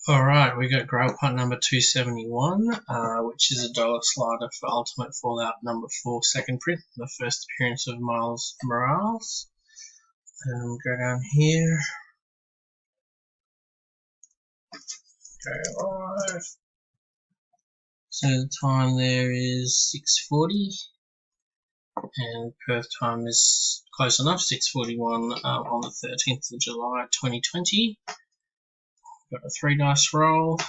Alright, we got Grail Punt number 271, which is a dollar slider for Ultimate Fallout number 4 second print, the first appearance of Miles Morales. Go down here. Go live. So the time there is 6:40, and Perth time is close enough, 6:41 on the 13th of July 2020. Got a 3 dice roll.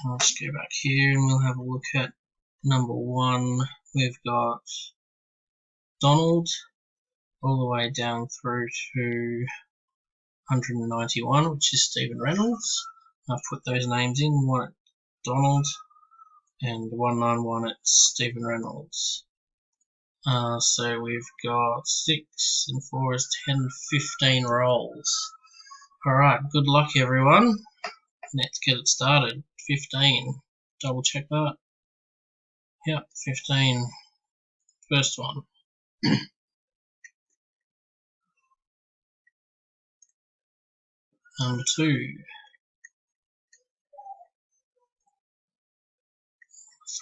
I'll just go back here and we'll have a look at number 1. We've got Donald all the way down through to 191, which is Stephen Reynolds. I've put those names in, one at Donald and 191 at Stephen Reynolds. So we've got 6 and 4 is 10, 15 rolls. Alright, good luck everyone. Let's get it started. 15. Double check that. Yep, 15. First one. Number 2.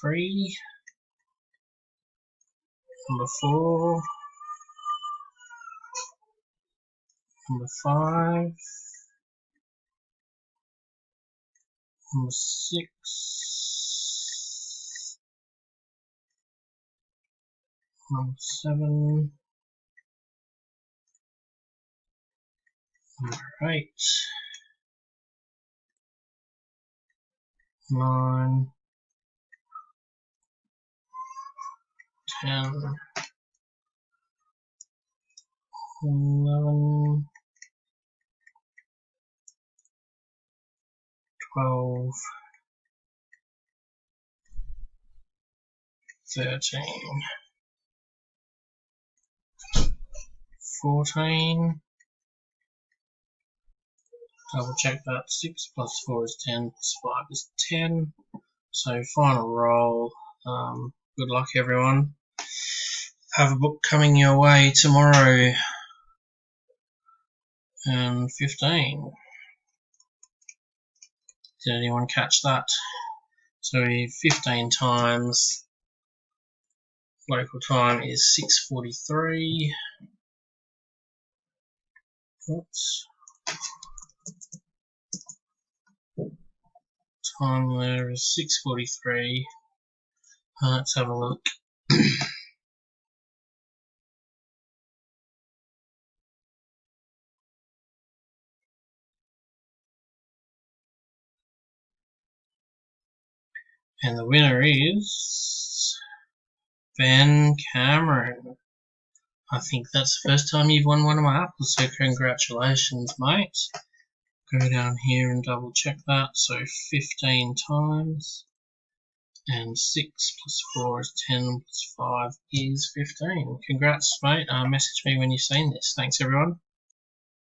3. Number 4. Number 5. Number 6. Number 7. Number 8. 9. 10. 11. 12. 13. 14. Double check that. 6 plus 4 is 10, plus 5 is 10. So final roll. Good luck everyone. Have a book coming your way tomorrow. And 15. Did anyone catch that? So 15 times. Local time is 6:43. Oops. Time there is 6:43. Let's have a look. And the winner is Ben Cameron. I think that's the first time you've won one of my apples, so congratulations, mate. Go down here and double check that. So 15 times. And 6 plus 4 is 10, plus 5 is 15. Congrats, mate. Message me when you've seen this. Thanks, everyone.